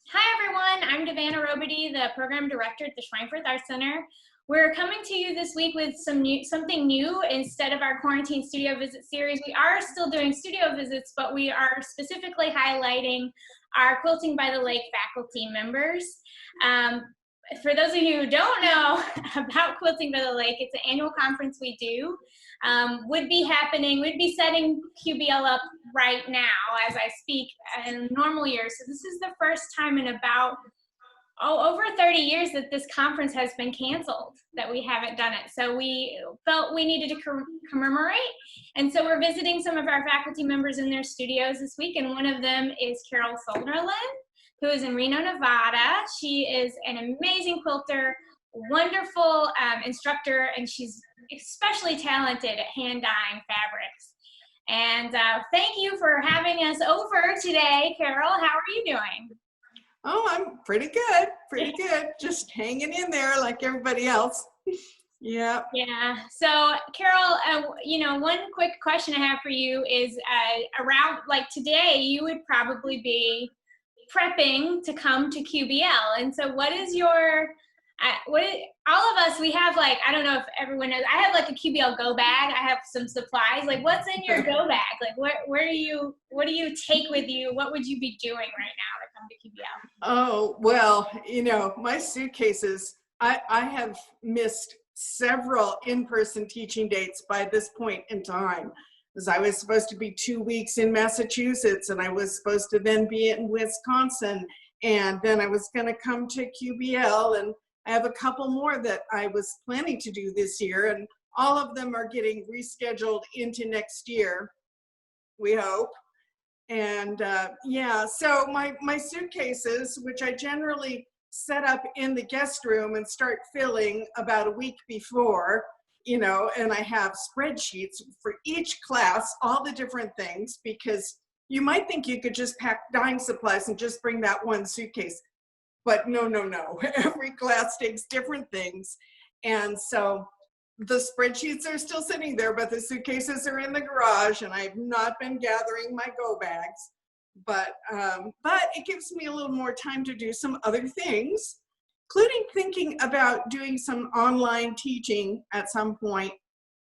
Hi everyone, I'm Davana Robedee, the program director at the Schweinfurth Art Center. We're coming to you this week with something new. Instead of our quarantine studio visit series, we are still doing studio visits, but we are specifically highlighting our Quilting by the Lake faculty members. For those of you who don't know about Quilting by the Lake, it's an annual conference we do. Would be setting QBL up right now as I speak in normal years. So this is the first time in about over 30 years that this conference has been canceled, that we haven't done it. So we felt we needed to commemorate. And so we're visiting some of our faculty members in their studios this week. And one of them is Carol Soderlund, who is in Reno, Nevada. She is an amazing quilter, wonderful instructor, and she's especially talented at hand dyeing fabrics. And thank you for having us over today, Carol. How are you doing? Oh, I'm pretty good. Just hanging in there like everybody else. Yeah. Yeah. So, Carol, one quick question I have for you is around like today, you would probably be prepping to come to QBL. And so what is your, all of us, we have like, I don't know if everyone knows, I have like a QBL go bag. I have some supplies. Like what's in your go bag? Like what do you take with you? What would you be doing right now to come to QBL? Oh, well, my suitcases, I have missed several in-person teaching dates by this point in time. Because I was supposed to be 2 weeks in Massachusetts, and I was supposed to then be in Wisconsin, and then I was going to come to QBL, and I have a couple more that I was planning to do this year, and all of them are getting rescheduled into next year, we hope. And yeah, so my suitcases, which I generally set up in the guest room and start filling about a week before, and I have spreadsheets for each class, all the different things, because you might think you could just pack dyeing supplies and just bring that one suitcase. But no. Every class takes different things. And so the spreadsheets are still sitting there, but the suitcases are in the garage, and I've not been gathering my go bags. But it gives me a little more time to do some other things, including thinking about doing some online teaching at some point.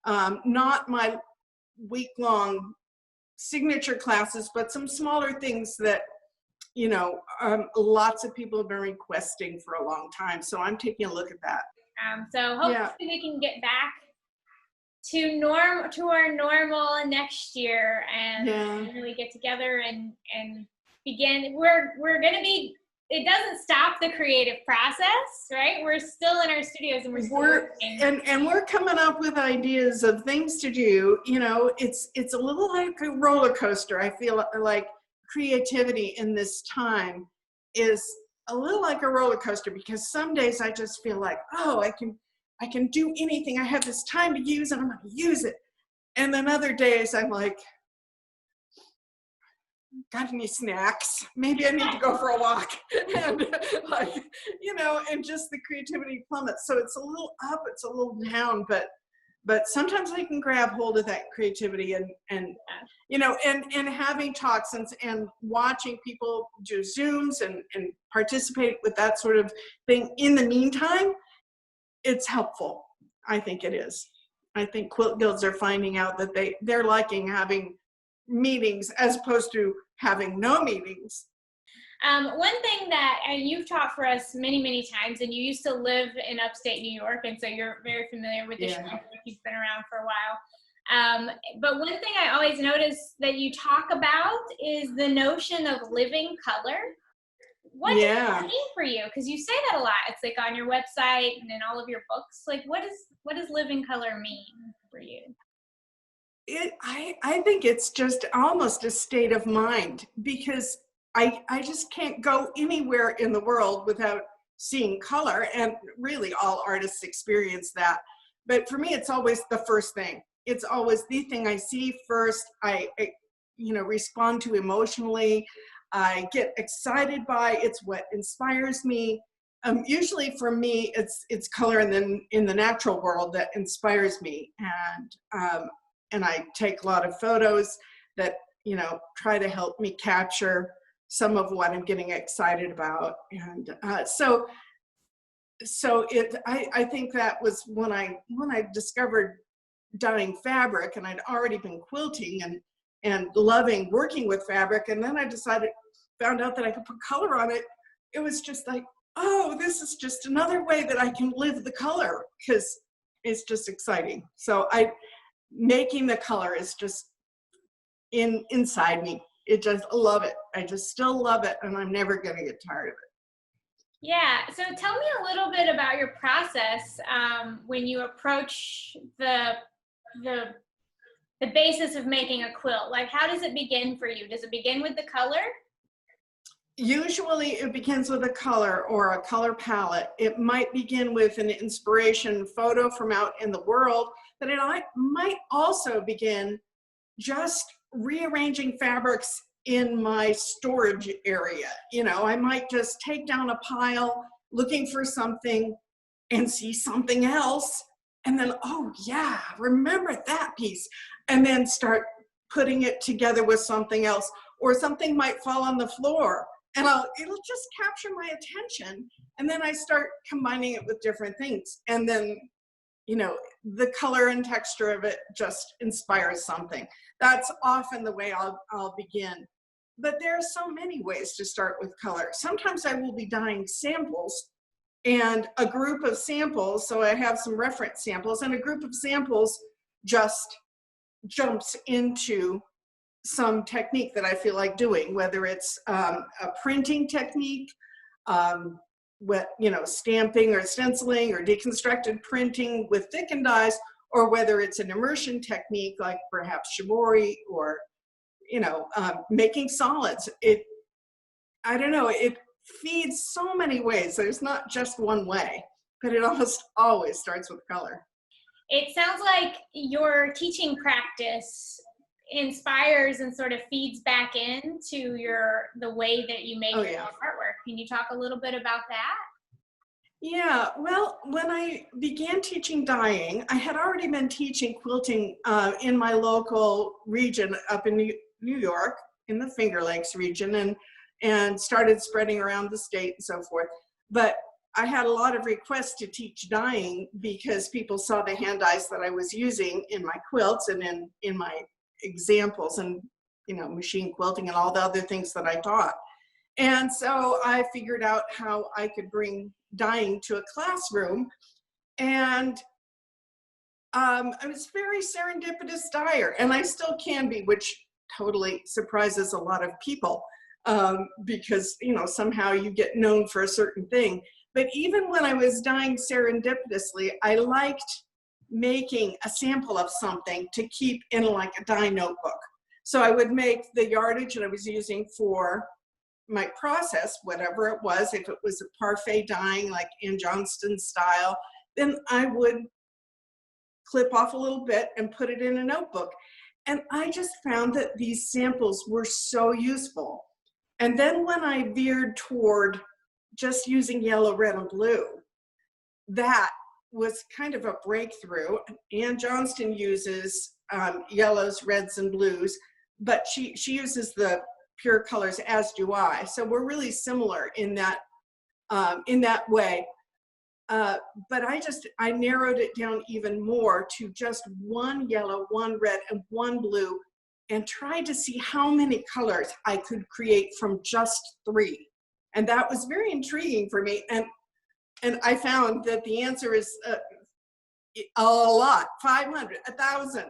Not my week-long signature classes, but some smaller things that, lots of people have been requesting for a long time. So I'm taking a look at that. So hopefully we can get back to our normal next year and really get together and begin. We're going to be, it doesn't stop the creative process, right? We're still in our studios and we're we're coming up with ideas of things to do. It's a little like a roller coaster. I feel like creativity in this time is a little like a roller coaster, because some days I just feel like, oh, I can do anything. I have this time to use and I'm going to use it. And then other days I'm like, got any snacks? Maybe I need to go for a walk. And and just the creativity plummets. So it's a little up, it's a little down, but sometimes I can grab hold of that creativity and having talks and watching people do Zooms and participate with that sort of thing. In the meantime, it's helpful. I think it is. I think quilt guilds are finding out that they're liking having meetings as opposed to having no meetings. One thing that you've taught for us many times, and you used to live in upstate New York, and so you're very familiar with the Schweinfurth. You've been around for a while. But one thing I always notice that you talk about is the notion of living color. What does that mean for you? Because you say that a lot. It's like on your website and in all of your books. Like, what does living color mean for you? I think it's just almost a state of mind, because I just can't go anywhere in the world without seeing color, and really all artists experience that. But for me, it's always the first thing. It's always the thing I see first. I respond to emotionally. I get excited by. It's what inspires me. Usually for me, it's color in the natural world that inspires me, and I take a lot of photos that try to help me capture some of what I'm getting excited about. And I think that was when I discovered dyeing fabric, and I'd already been quilting and loving working with fabric. And then I found out that I could put color on it. It was just like, oh, this is just another way that I can live the color, because it's just exciting. So making the color is just inside me. It just love it. I just still love it, and I'm never going to get tired of it. Yeah, so tell me a little bit about your process when you approach the basis of making a quilt. Like, how does it begin for you? Does it begin with the color? Usually it begins with a color or a color palette. It might begin with an inspiration photo from out in the world, but it might also begin just rearranging fabrics in my storage area. You know, I might just take down a pile looking for something and see something else, and then, oh yeah, remember that piece, and then start putting it together with something else. Or something might fall on the floor, and it'll just capture my attention, and then I start combining it with different things, and then, you know, the color and texture of it just inspires something. That's often the way I'll begin. But there are so many ways to start with color. Sometimes I will be dyeing samples, and a group of samples, so I have some reference samples, and a group of samples just jumps into some technique that I feel like doing, whether it's a printing technique, stamping or stenciling or deconstructed printing with thickened dyes, or whether it's an immersion technique like perhaps shibori, or making solids. I don't know, it feeds so many ways. There's not just one way, but it almost always starts with color. It sounds like your teaching practice inspires and sort of feeds back into the way that you make your artwork. Can you talk a little bit about that? Yeah, well, when I began teaching dyeing, I had already been teaching quilting in my local region up in New York, in the Finger Lakes region, and started spreading around the state and so forth. But I had a lot of requests to teach dyeing because people saw the hand dyes that I was using in my quilts and in my examples, and machine quilting and all the other things that I taught. And so I figured out how I could bring dyeing to a classroom, and I was very serendipitous dyer, and I still can be, which totally surprises a lot of people, because somehow you get known for a certain thing. But even when I was dyeing serendipitously, I liked making a sample of something to keep in like a dye notebook. So I would make the yardage that I was using for my process, whatever it was. If it was a parfait dyeing like Ann Johnston style, then I would clip off a little bit and put it in a notebook. And I just found that these samples were so useful. And then when I veered toward just using yellow, red, and blue, that was kind of a breakthrough. Ann Johnston uses yellows, reds, and blues, but she uses the pure colors, as do I. So we're really similar in that way. But I narrowed it down even more to just one yellow, one red, and one blue, and tried to see how many colors I could create from just 3. And that was very intriguing for me. And I found that the answer is a lot, 500, 1,000,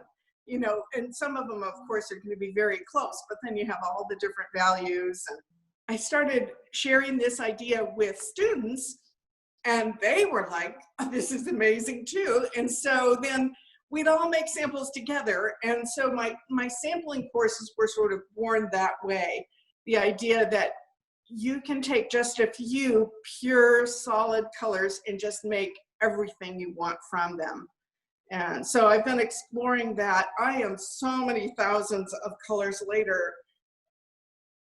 and some of them, of course, are going to be very close, but then you have all the different values. And I started sharing this idea with students, and they were like, oh, this is amazing too. And so then we'd all make samples together. And so my sampling courses were sort of born that way. The idea that you can take just a few pure solid colors and just make everything you want from them. And so I've been exploring that. I am so many thousands of colors later.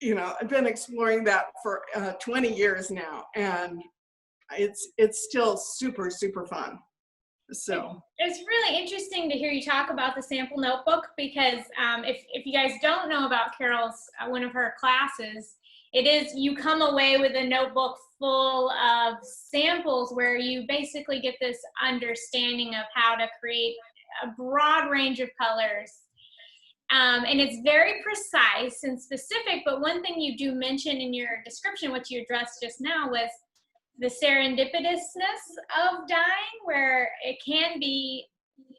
I've been exploring that for 20 years now, and it's still super, super fun. So it's really interesting to hear you talk about the sample notebook, because if you guys don't know about Carol's one of her classes, you come away with a notebook full of samples where you basically get this understanding of how to create a broad range of colors. And it's very precise and specific, but one thing you do mention in your description, which you addressed just now, was the serendipitousness of dyeing, where it can be,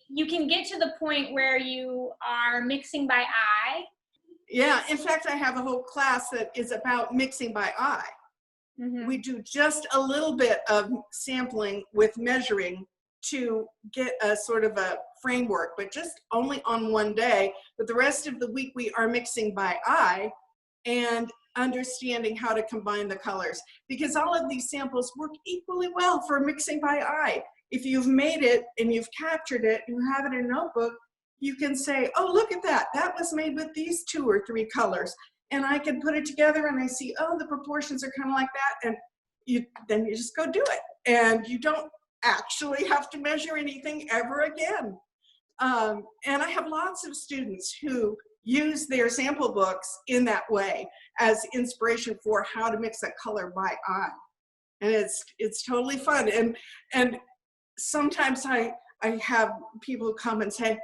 you can get to the point where you are mixing by eye. Yeah, in fact, I have a whole class that is about mixing by eye. Mm-hmm. We do just a little bit of sampling with measuring to get a sort of a framework, but just only on one day. But the rest of the week we are mixing by eye and understanding how to combine the colors, because all of these samples work equally well for mixing by eye. If you've made it and you've captured it, you have it in a notebook, you can say, oh, look at that. That was made with these 2 or 3 colors. And I can put it together and I see, oh, the proportions are kind of like that. And then you just go do it. And you don't actually have to measure anything ever again. And I have lots of students who use their sample books in that way as inspiration for how to mix a color by eye. And it's totally fun. And sometimes I have people come and say,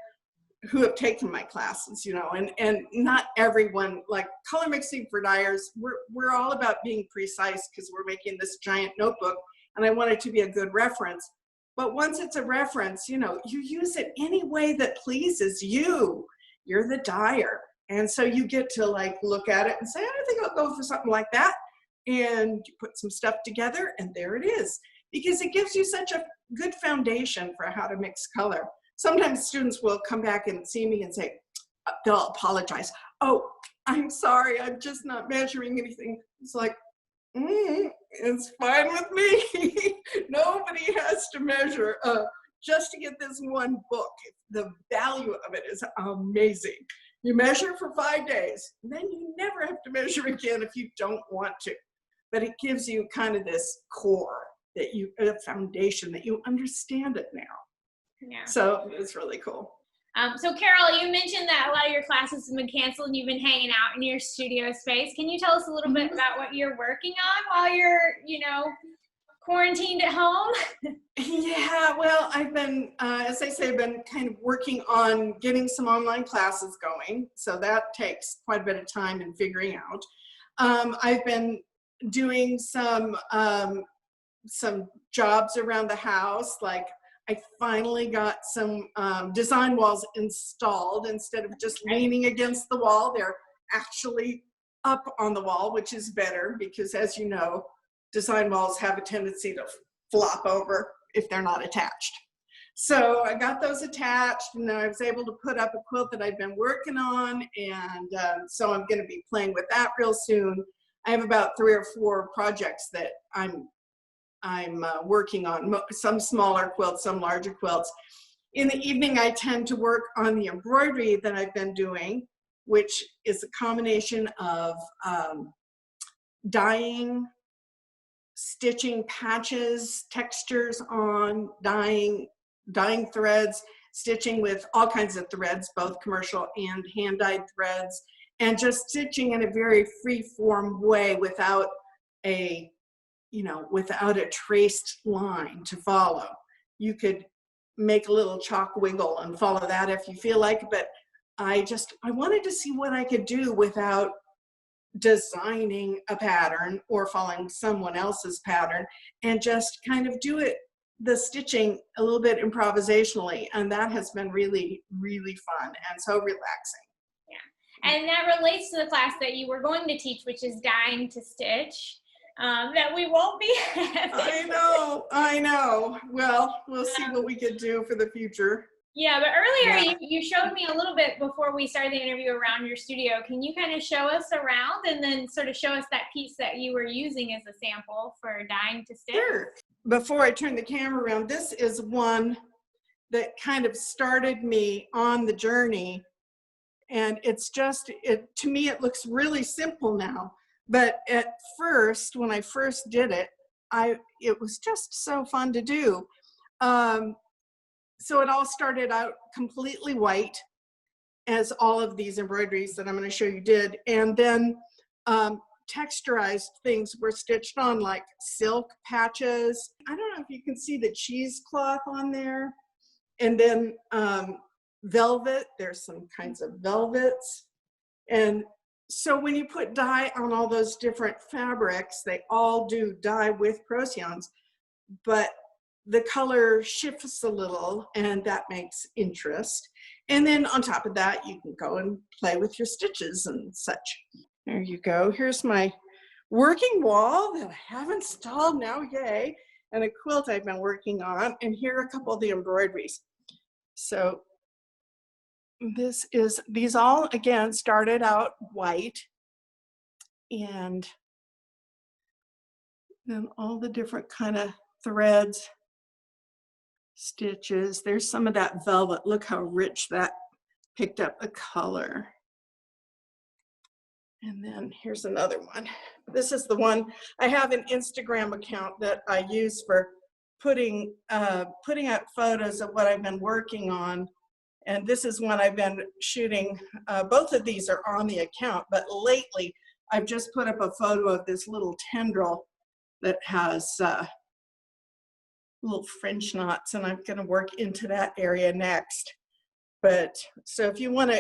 who have taken my classes, you know, and not everyone, like color mixing for dyers, we're all about being precise because we're making this giant notebook and I want it to be a good reference. But once it's a reference, you know, you use it any way that pleases you. You're the dyer. And so you get to like look at it and say, I think I'll go for something like that. And you put some stuff together and there it is. Because it gives you such a good foundation for how to mix color. Sometimes students will come back and see me and say, they'll apologize. Oh, I'm sorry, I'm just not measuring anything. It's like, it's fine with me. Nobody has to measure just to get this one book. The value of it is amazing. You measure for 5 days, then you never have to measure again if you don't want to. But it gives you kind of this core, a foundation that you understand it now. Yeah. So it's really cool. So Carol, you mentioned that a lot of your classes have been canceled and you've been hanging out in your studio space. Can you tell us a little bit about what you're working on while you're, you know, quarantined at home? Yeah, well, I've been, as I say, I've been kind of working on getting some online classes going. So that takes quite a bit of time and figuring out. I've been doing some jobs around the house, like I finally got some design walls installed. Instead of just leaning against the wall, they're actually up on the wall, which is better because, as you know, design walls have a tendency to flop over if they're not attached. So I got those attached and I was able to put up a quilt that I've been working on, and so I'm going to be playing with that real soon. I have about 3 or 4 projects that I'm working on, some smaller quilts, some larger quilts. In the evening, I tend to work on the embroidery that I've been doing, which is a combination of dyeing, stitching patches, textures on, dyeing threads, stitching with all kinds of threads, both commercial and hand-dyed threads, and just stitching in a very free-form way without a traced line to follow. You could make a little chalk wiggle and follow that if you feel like, but I wanted to see what I could do without designing a pattern or following someone else's pattern, and just kind of do the stitching a little bit improvisationally. And that has been really, really fun and so relaxing. Yeah. And that relates to the class that you were going to teach, which is dyeing to stitch. That we won't be having. I know. Well, we'll see what we could do for the future. Yeah, but earlier you showed me a little bit before we started the interview around your studio. Can you kind of show us around and then sort of show us that piece that you were using as a sample for dyeing to stitch? Sure. Before I turn the camera around, this is one that kind of started me on the journey. And to me, it looks really simple now. But at first, when I first did it, it was just so fun to do. So it all started out completely white, as all of these embroideries that I'm going to show you did. And then texturized things were stitched on, like silk patches. I don't know if you can see the cheesecloth on there. And then velvet, there's some kinds of velvets. And so when you put dye on all those different fabrics, they all do dye with Procyons, but the color shifts a little, and that makes interest. And then on top of that, you can go and play with your stitches and such. There you go. Here's my working wall that I have installed now, yay, and a quilt I've been working on. And here are a couple of the embroideries. So these all, again, started out white, and then all the different kind of threads, stitches. There's some of that velvet. Look how rich that picked up the color. And then here's another one. This is the one, I have an Instagram account that I use for putting up photos of what I've been working on. And this is one I've been shooting. Both of these are on the account, but lately I've just put up a photo of this little tendril that has little French knots, and I'm going to work into that area next. But so if you want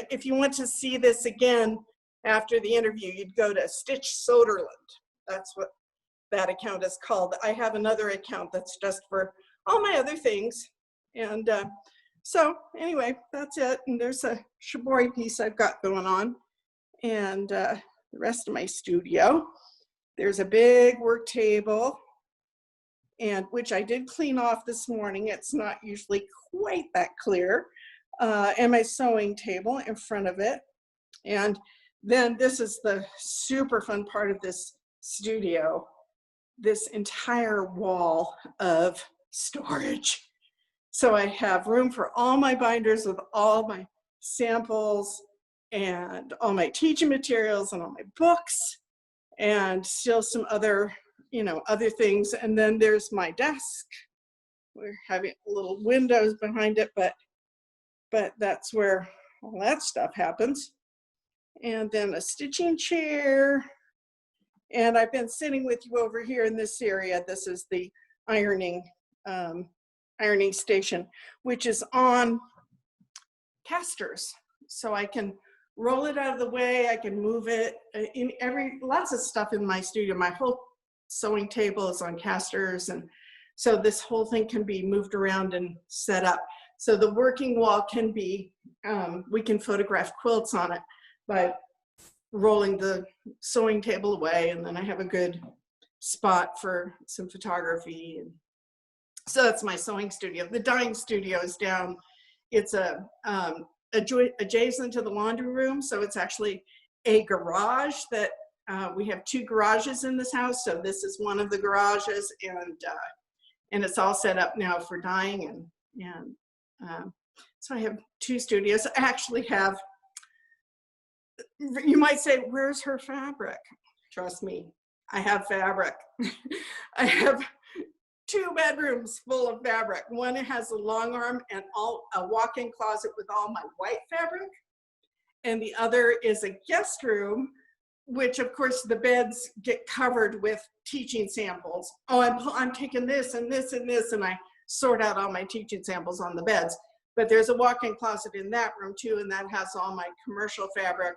to see this again after the interview, you'd go to Stitch Soderlund. That's what that account is called. I have another account that's just for all my other things. And so anyway, that's it. And there's a shibori piece I've got going on, and the rest of my studio. There's a big work table, and which I did clean off this morning. It's not usually quite that clear. And my sewing table in front of it. And then this is the super fun part of this studio, this entire wall of storage. So I have room for all my binders with all my samples and all my teaching materials and all my books, and still some other, other things. And then there's my desk. We're having little windows behind it, but that's where all that stuff happens. And then a stitching chair. And I've been sitting with you over here in this area. This is the ironing station, which is on casters. So I can roll it out of the way. I can move it lots of stuff in my studio. My whole sewing table is on casters. And so this whole thing can be moved around and set up. So the working wall can be, we can photograph quilts on it by rolling the sewing table away, and then I have a good spot for some photography. And so that's my sewing studio. The dyeing studio is down. It's adjacent to the laundry room, so it's actually a garage that we have 2 garages in this house. So this is one of the garages, and it's all set up now for dyeing, and so I have 2 studios. I actually have, you might say, where's her fabric? Trust me, I have fabric. I have 2 bedrooms full of fabric. One has a long arm and a walk-in closet with all my white fabric. And the other is a guest room, which of course the beds get covered with teaching samples. Oh, I'm taking this and this and this, and I sort out all my teaching samples on the beds. But there's a walk-in closet in that room too, and that has all my commercial fabric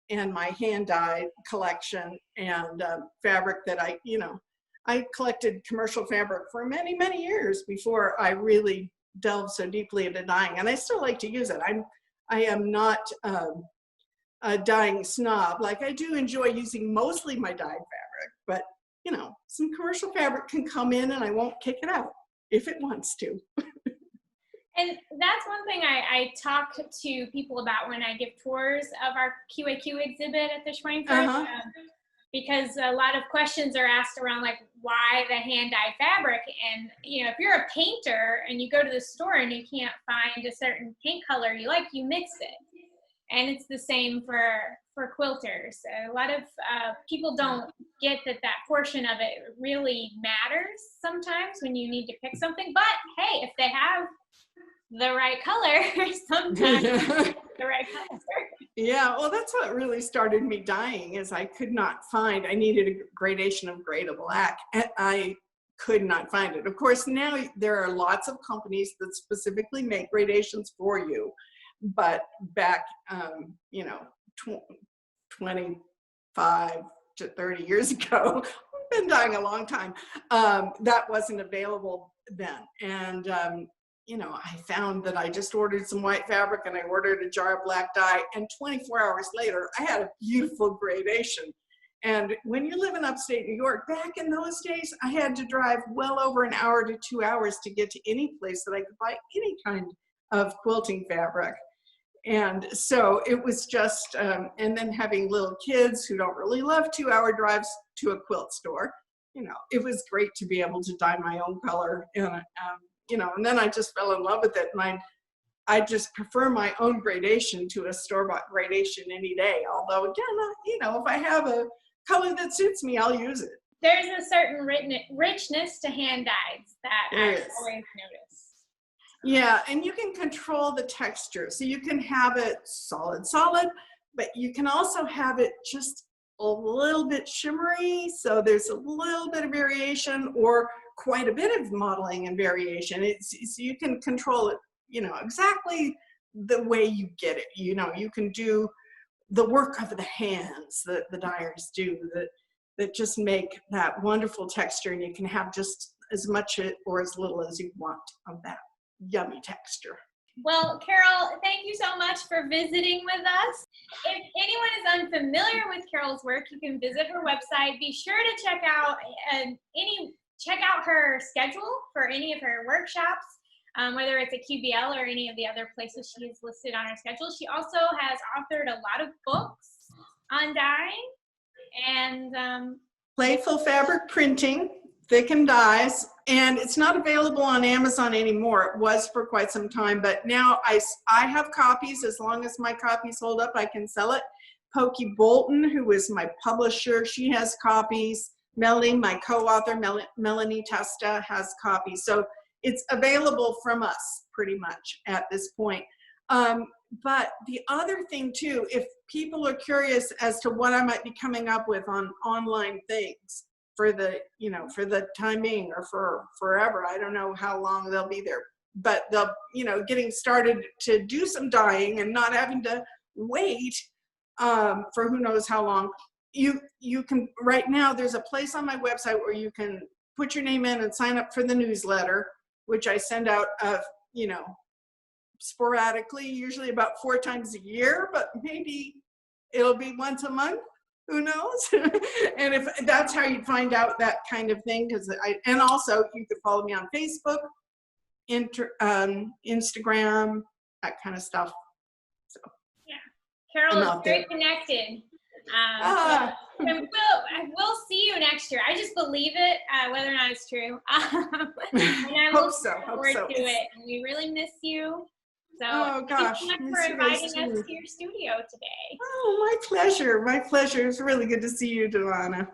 and my hand-dyed collection, and fabric that I collected commercial fabric for many, many years before I really delved so deeply into dyeing, and I still like to use it. I am not a dyeing snob. Like, I do enjoy using mostly my dyed fabric, but some commercial fabric can come in and I won't kick it out if it wants to. And that's one thing I talk to people about when I give tours of our QAQ exhibit at the Schweinfurth, because a lot of questions are asked around, like, why the hand-dyed fabric? And, if you're a painter and you go to the store and you can't find a certain paint color you like, you mix it. And it's the same for quilters. A lot of people don't get that portion of it really matters sometimes when you need to pick something. But, hey, if they have the right color, sometimes the right color. Yeah, well, that's what really started me dyeing is I could not find, I needed a gradation of gray to black, and I could not find it. Of course, now there are lots of companies that specifically make gradations for you, but back, you know, 25 to 30 years ago, I've been dyeing a long time, that wasn't available then. And you know, I found that I just ordered some white fabric and I ordered a jar of black dye, and 24 hours later, I had a beautiful gradation. And when you live in upstate New York, back in those days, I had to drive well over an hour to 2 hours to get to any place that I could buy any kind of quilting fabric. And so it was just, and then having little kids who don't really love 2-hour drives to a quilt store, you know, it was great to be able to dye my own color. And, you know, and then I just fell in love with it. And I just prefer my own gradation to a store-bought gradation any day. Although again, you know, if I have a color that suits me, I'll use it. There's a certain richness to hand dyes that I always notice. Yeah, and you can control the texture. So you can have it solid, but you can also have it just a little bit shimmery. So there's a little bit of variation or quite a bit of modeling and variation. So you can control it, you know, exactly the way you get it. You know, you can do the work of the hands that the dyers do that just make that wonderful texture, and you can have just as much or as little as you want of that yummy texture. Well, Carol, thank you so much for visiting with us. If anyone is unfamiliar with Carol's work, you can visit her website. Be sure to check out her schedule for any of her workshops, whether it's a QBL or any of the other places she is listed on her schedule. She also has authored a lot of books on dyeing and playful fabric printing, thickened dyes, and it's not available on Amazon anymore. It was for quite some time, but now I have copies. As long as my copies hold up, I can sell it. Pokey Bolton, who is my publisher, she has copies. Melanie, my co-author, Melanie Testa, has copies. So it's available from us pretty much at this point. But the other thing too, if people are curious as to what I might be coming up with on online things for the, you know, for the time being or for forever, I don't know how long they'll be there, but they'll, you know, getting started to do some dyeing and not having to wait for who knows how long. You can, right now, there's a place on my website where you can put your name in and sign up for the newsletter, which I send out, you know, sporadically, usually about 4 times a year, but maybe it'll be once a month, who knows? And if that's how you find out that kind of thing, and also you could follow me on Facebook, Instagram, that kind of stuff. So yeah, Carol is very connected. We'll see you next year. I just believe it, whether or not it's true. And I will look forward to it. And we really miss you. So thank you so much for inviting us to your studio today. Oh, my pleasure. My pleasure. It's really good to see you, Davana.